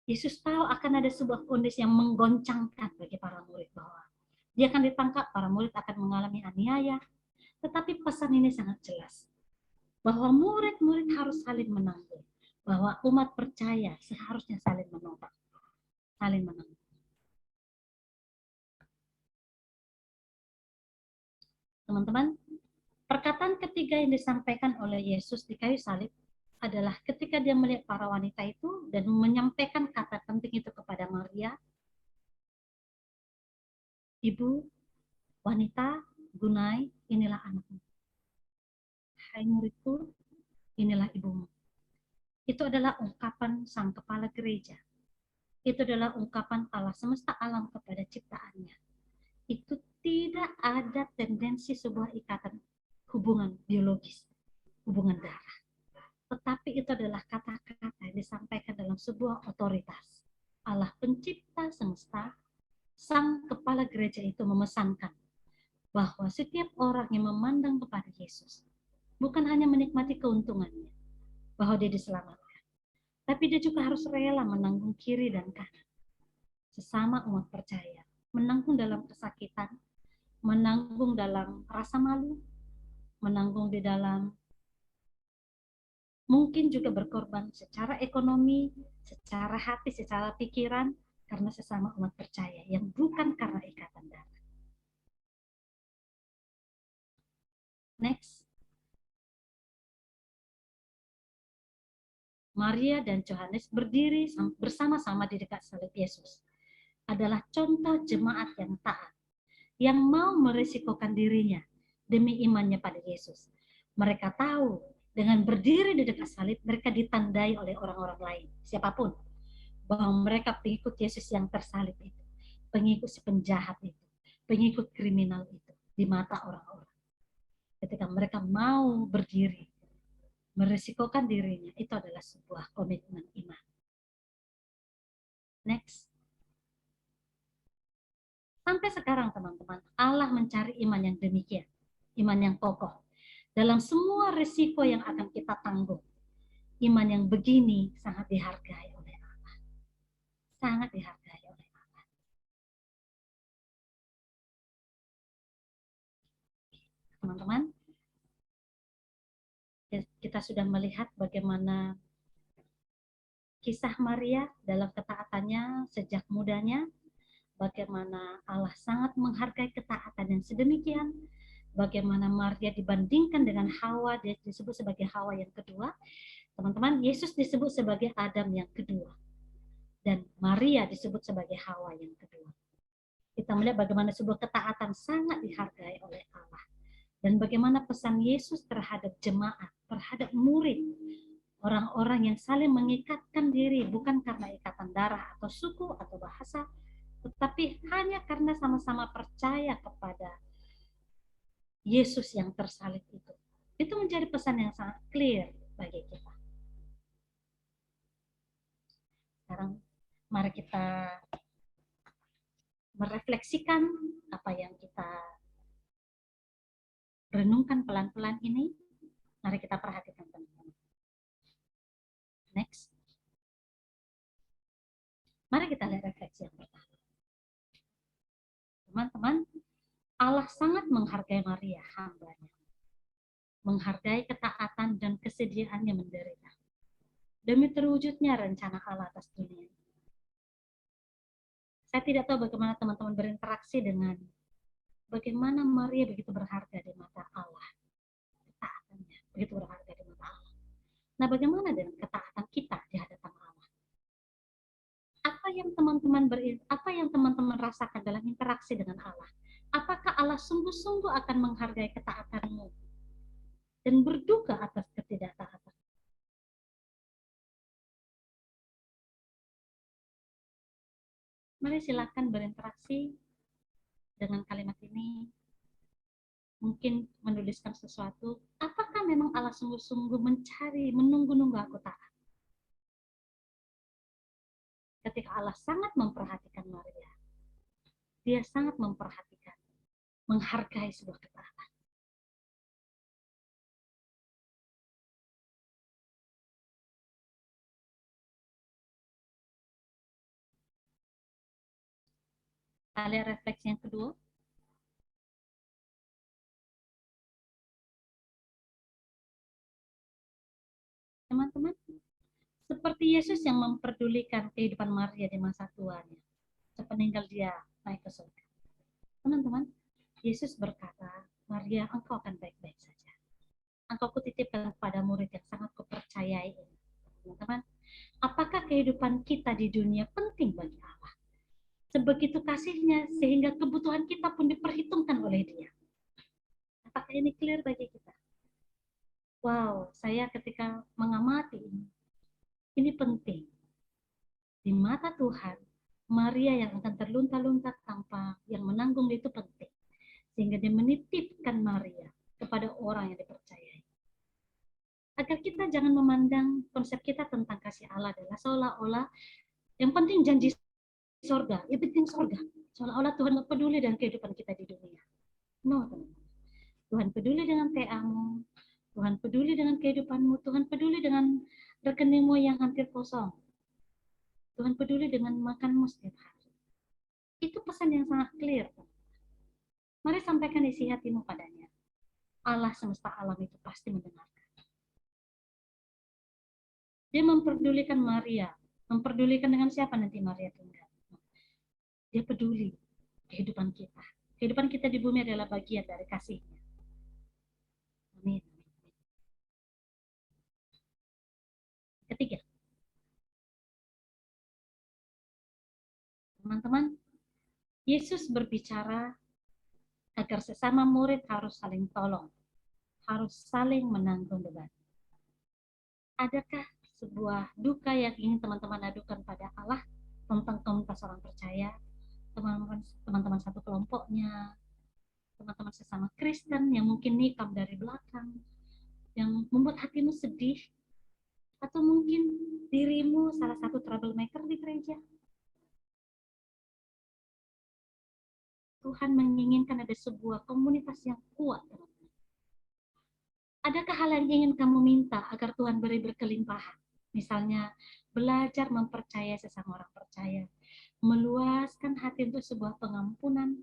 S2: Yesus tahu akan ada sebuah kondisi yang menggoncangkan bagi para murid, bahwa dia akan ditangkap, para murid akan mengalami aniaya. Tetapi pesan ini sangat jelas, bahwa murid-murid harus saling menanggung, bahwa umat percaya seharusnya saling menopang, saling menanggung. Teman-teman, perkataan ketiga yang disampaikan oleh Yesus di kayu salib adalah ketika dia melihat para wanita itu dan menyampaikan kata penting itu kepada Maria, ibu, wanita, Gunai, inilah anakmu. Hai muridku, inilah ibumu. Itu adalah ungkapan sang kepala gereja. Itu adalah ungkapan Allah semesta alam kepada ciptaannya. Itu tidak ada tendensi sebuah ikatan hubungan biologis, hubungan darah. Tetapi itu adalah kata-kata yang disampaikan dalam sebuah otoritas. Allah pencipta semesta, sang kepala gereja itu memesankan bahwa setiap orang yang memandang kepada Yesus bukan hanya menikmati keuntungannya, bahwa dia diselamatkan, tapi dia juga harus rela menanggung kiri dan kanan. Sesama umat percaya, menanggung dalam kesakitan, menanggung dalam rasa malu, menanggung di dalam mungkin juga berkorban secara ekonomi, secara hati, secara pikiran, karena sesama umat percaya yang bukan karena ikatan darah. Next. Maria dan Yohanes berdiri bersama-sama di dekat salib Yesus. Adalah contoh jemaat yang taat, yang mau merisikokan dirinya demi imannya pada Yesus. Mereka tahu dengan berdiri di dekat salib, mereka ditandai oleh orang-orang lain, siapapun, bahwa mereka pengikut Yesus yang tersalib itu, pengikut si penjahat itu, pengikut kriminal itu, di mata orang-orang. Ketika mereka mau berdiri, merisikokan dirinya, itu adalah sebuah komitmen iman. Next. Sampai sekarang teman-teman, Allah mencari iman yang demikian, iman yang kokoh, dalam semua risiko yang akan kita tanggung. Iman yang begini sangat dihargai oleh Allah. Sangat dihargai oleh Allah. Teman-teman, kita sudah melihat bagaimana kisah Maria dalam ketaatannya sejak mudanya, bagaimana Allah sangat menghargai ketaatan yang sedemikian, bagaimana Maria dibandingkan dengan Hawa, dia disebut sebagai Hawa yang kedua. Teman-teman, Yesus disebut sebagai Adam yang kedua. Dan Maria disebut sebagai Hawa yang kedua. Kita melihat bagaimana sebuah ketaatan sangat dihargai oleh Allah. Dan bagaimana pesan Yesus terhadap jemaat, terhadap murid, orang-orang yang saling mengikatkan diri bukan karena ikatan darah atau suku atau bahasa, tetapi hanya karena sama-sama percaya kepada Yesus yang tersalib itu. Itu menjadi pesan yang sangat clear bagi kita. Sekarang mari kita merefleksikan apa yang kita renungkan pelan-pelan ini. Mari kita perhatikan teman-teman. Next. Mari kita lihat refleksi yang pertama. Teman-teman, Allah sangat menghargai Maria, hambanya. Menghargai ketaatan dan kesediaannya menderita. Demi terwujudnya rencana Allah atas dunia. Saya tidak tahu bagaimana teman-teman berinteraksi dengan bagaimana Maria begitu berharga di mata Allah. Ketaatannya begitu berharga di mata Allah. Nah, bagaimana dengan ketaatan kita di hadapan Allah? Apa yang teman-teman rasakan dalam interaksi dengan Allah? Apakah Allah sungguh-sungguh akan menghargai ketaatanmu dan berduka atas ketidaktaatan? Mari silakan berinteraksi dengan kalimat ini. Mungkin menuliskan sesuatu. Apakah memang Allah sungguh-sungguh mencari, menunggu-nunggu aku taat? Ketika Allah sangat memperhatikan Maria, dia sangat memperhatikan, menghargai sebuah ketaatan. Kita lihat refleksi yang kedua. Teman-teman, seperti Yesus yang memperdulikan kehidupan Maria di masa tuanya, sepeninggal dia naik ke surga. Teman-teman, Yesus berkata, Maria, engkau akan baik-baik saja. Engkau kutitipkan kepada murid yang sangat kupercayai ini. Teman-teman, apakah kehidupan kita di dunia penting bagi Allah? Sebegitu kasihnya sehingga kebutuhan kita pun diperhitungkan oleh dia. Apakah ini clear bagi kita? Wow, saya ketika mengamati ini penting. Di mata Tuhan, Maria yang akan terlunta-lunta tanpa yang menanggung itu penting. Sehingga dia menitipkan Maria kepada orang yang dipercayai. Agar kita jangan memandang konsep kita tentang kasih Allah adalah seolah-olah yang penting janji surga, ya penting surga. Seolah-olah Tuhan tidak peduli dengan kehidupan kita di dunia. No, teman-teman. Tuhan peduli dengan TA-mu, Tuhan peduli dengan kehidupanmu, Tuhan peduli dengan rekeningmu yang hampir kosong. Tuhan peduli dengan makanmu setiap hari. Itu pesan yang sangat clear. Mari sampaikan isi hatimu padanya. Allah semesta alam itu pasti mendengarkan. Dia memperdulikan Maria. Memperdulikan dengan siapa nanti Maria tinggal. Dia peduli kehidupan kita. Kehidupan kita di bumi adalah bagian dari kasih-Nya. Amin. Ketiga, teman-teman, Yesus berbicara agar sesama murid harus saling tolong, harus saling menanggung beban. Adakah sebuah duka yang ingin teman-teman adukan pada Allah tentang komunitas orang percaya, teman-teman satu kelompoknya, teman-teman sesama Kristen yang mungkin nikam dari belakang, yang membuat hatimu sedih, atau mungkin dirimu salah satu troublemaker di gereja? Tuhan menginginkan ada sebuah komunitas yang kuat, teman-teman. Adakah hal yang ingin kamu minta agar Tuhan beri berkelimpahan? Misalnya, belajar mempercayai sesama orang percaya, meluaskan hati untuk sebuah pengampunan.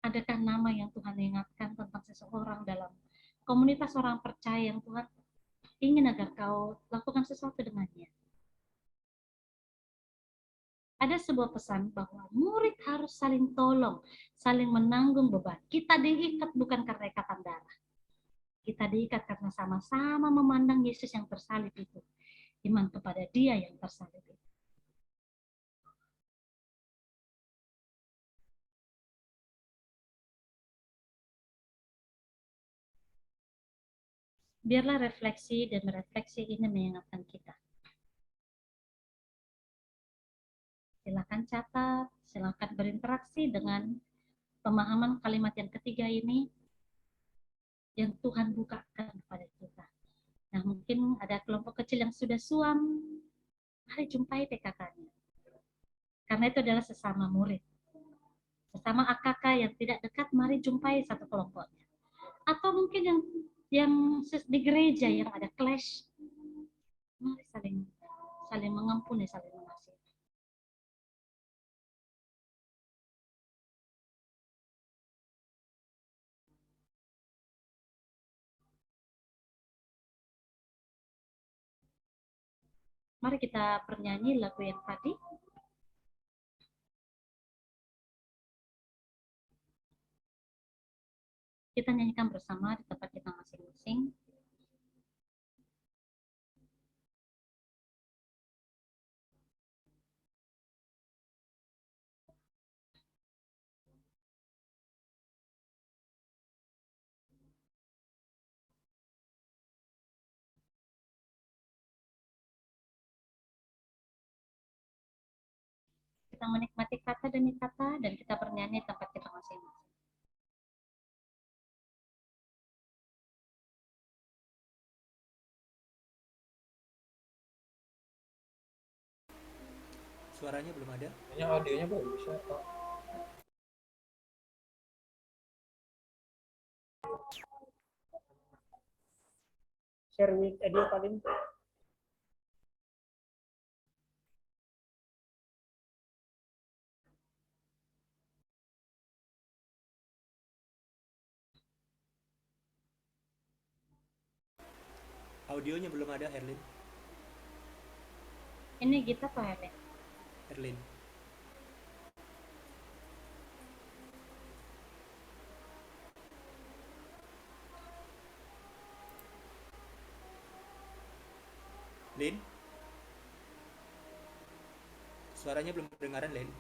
S2: Adakah nama yang Tuhan ingatkan tentang seseorang dalam komunitas orang percaya yang Tuhan ingin agar kau lakukan sesuatu dengannya? Ada sebuah pesan bahwa murid harus saling tolong, saling menanggung beban. Kita diikat bukan karena ikatan darah. Kita diikat karena sama-sama memandang Yesus yang tersalib itu. Iman kepada Dia yang tersalib itu. Biarlah refleksi dan refleksi ini mengingatkan kita. Silakan catat, silakan berinteraksi dengan pemahaman kalimat yang ketiga ini yang Tuhan bukakan kepada kita. Nah, mungkin ada kelompok kecil yang sudah suam, mari jumpai PKK-nya. Karena itu adalah sesama murid. Sesama AKK yang tidak dekat, mari jumpai satu kelompoknya. Atau mungkin yang di gereja yang ada clash, mari saling mengampuni, saling mengasihi. Mari kita bernyanyi lagu yang tadi. Kita nyanyikan bersama di tempat kita masing-masing. Kita menikmati kata demi kata dan kita bernyanyi di tempat kita masing-masing.
S7: Suaranya belum ada.
S3: Kayaknya audionya belum bisa, Pak.
S4: Share with audio paling.
S7: Audionya belum ada, Erlin.
S2: Ini Gita atau Helen?
S7: Erlin. Lin? Suaranya belum kedengaran, Lin.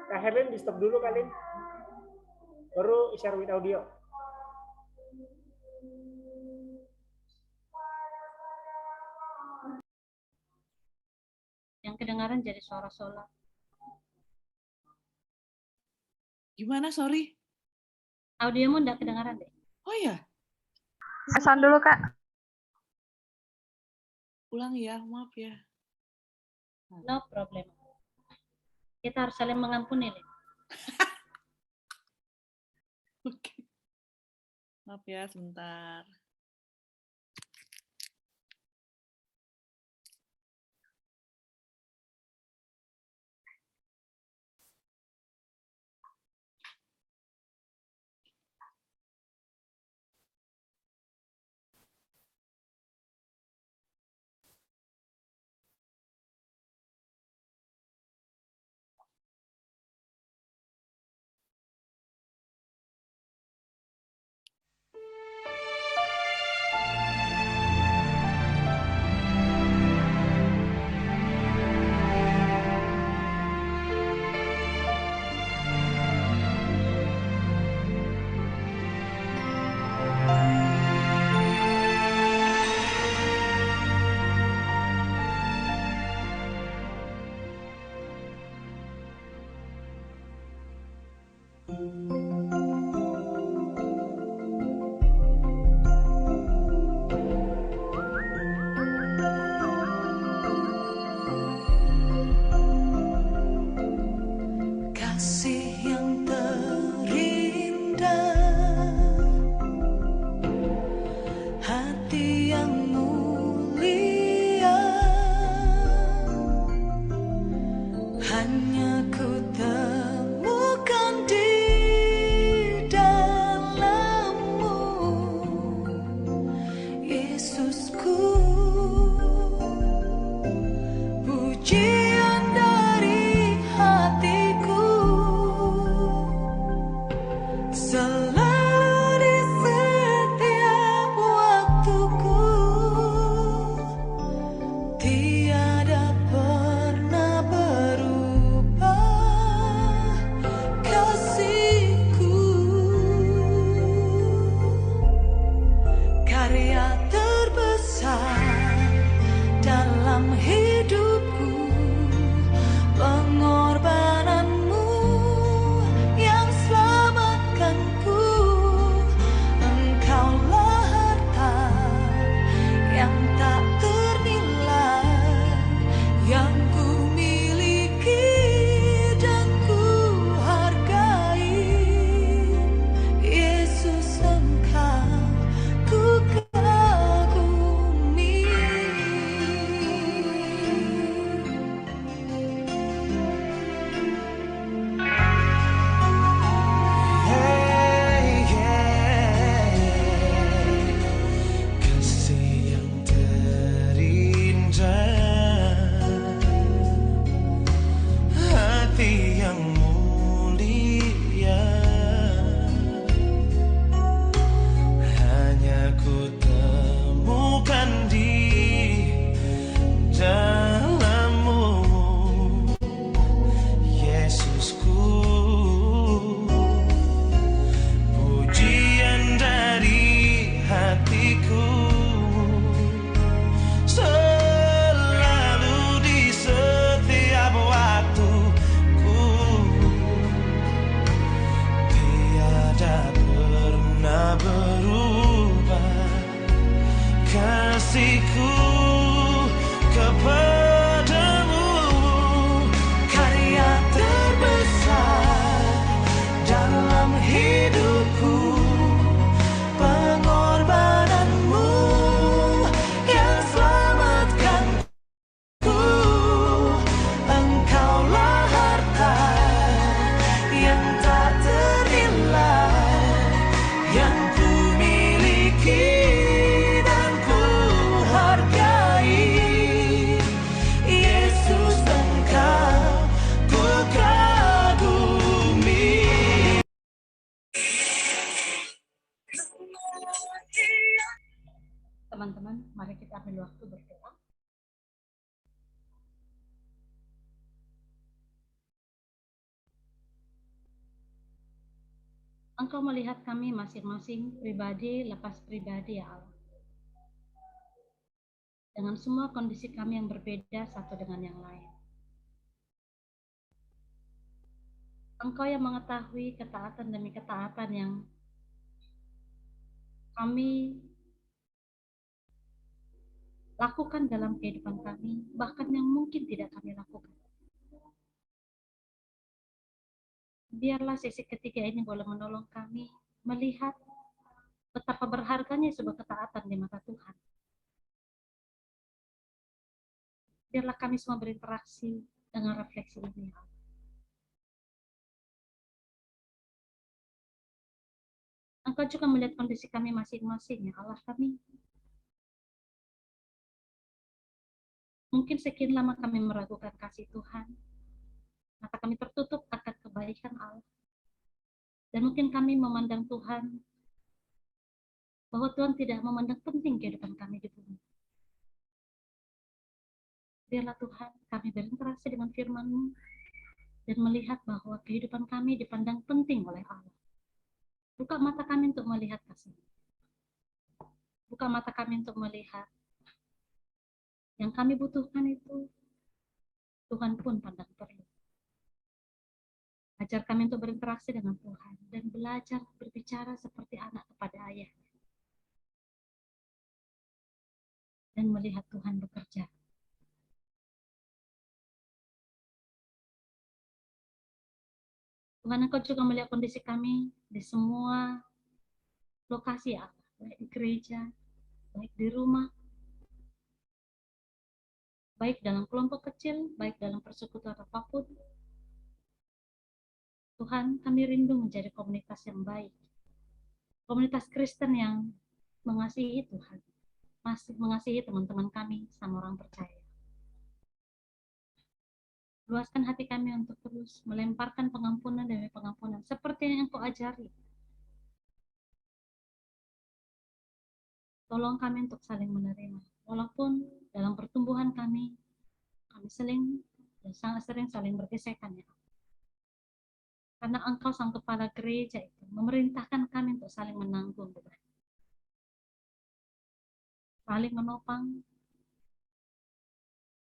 S4: Kak Herlin di stop dulu kalian. Baru share with audio.
S2: Yang kedengaran jadi suara sholat.
S9: Gimana, sorry?
S2: Audiomu enggak kedengaran deh.
S9: Oh ya,
S8: Pesan dulu, Kak.
S9: ulang ya, maaf ya.
S2: No problem. Kita harus saling mengampuni, Lin.
S9: Oke. Maaf ya, sebentar.
S2: Teman-teman, mari kita ambil waktu berdoa. Engkau melihat kami masing-masing pribadi lepas pribadi ya Allah. Dengan semua kondisi kami yang berbeda satu dengan yang lain. Engkau yang mengetahui ketaatan demi ketaatan yang kami lakukan dalam kehidupan kami, bahkan yang mungkin tidak kami lakukan. Biarlah sesi ketiga ini boleh menolong kami melihat betapa berharganya sebuah ketaatan di mata Tuhan. Biarlah kami semua berinteraksi dengan refleksi ini. Engkau juga melihat kondisi kami masing-masing, ya Allah kami. Mungkin sekian lama kami meragukan kasih Tuhan. Mata kami tertutup akan kebaikan Allah. Dan mungkin kami memandang Tuhan bahwa Tuhan tidak memandang penting kehidupan kami di bumi. Biarlah Tuhan kami berinteraksi dengan firman-Mu dan melihat bahwa kehidupan kami dipandang penting oleh Allah. Buka mata kami untuk melihat kasih. Buka mata kami untuk melihat yang kami butuhkan itu Tuhan pun pandang perlu. Ajar kami untuk berinteraksi dengan Tuhan dan belajar berbicara seperti anak kepada ayah. Dan melihat Tuhan bekerja. Tuhan, Engkau juga melihat kondisi kami di semua lokasi ya Allah, baik di gereja, baik di rumah, baik dalam kelompok kecil, baik dalam persekutuan apapun. Tuhan, kami rindu menjadi komunitas yang baik. Komunitas Kristen yang mengasihi Tuhan, masih mengasihi teman-teman kami sama orang percaya. Luaskan hati kami untuk terus melemparkan pengampunan demi pengampunan, seperti yang Engkau ajari. Tolong kami untuk saling menerima, walaupun dalam pertumbuhan kami sering dan sangat sering saling bergesekan ya. Karena Engkau sang kepala gereja itu memerintahkan kami untuk saling menanggung beban, saling menopang,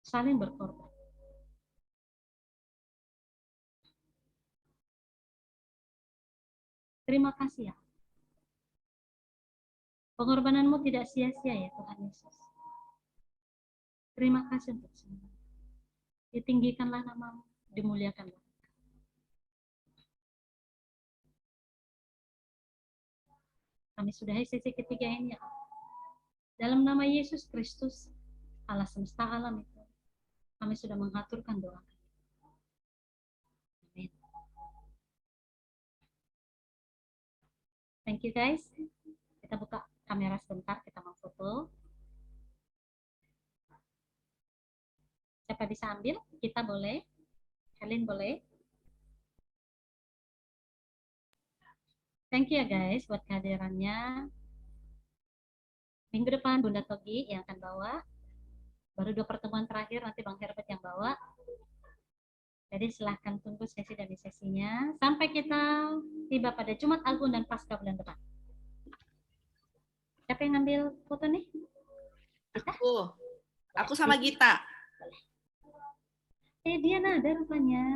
S2: saling berkorban. Terima kasih ya. Pengorbananmu tidak sia-sia ya Tuhan Yesus. Terima kasih untuk semua. Ditinggikanlah namamu, dimuliakanlah. Kami sudahi sesi ketiga ini ya. Dalam nama Yesus Kristus, Allah semesta alam itu, kami sudah mengaturkan doa. Amin. Thank you guys. Kita buka kamera sebentar, kita mau foto. Siapa bisa ambil? Kita boleh. Helen boleh. Thank you ya guys buat kehadirannya. Minggu depan Bunda Togi yang akan bawa. Baru 2 pertemuan terakhir, nanti Bang Herbert yang bawa. Jadi silahkan tunggu sesi demi sesinya. Sampai kita tiba pada Jumat Agung dan Paskah bulan depan. Siapa yang ngambil foto nih? Kita?
S9: Aku sama Gita.
S2: Dia nada rupanya.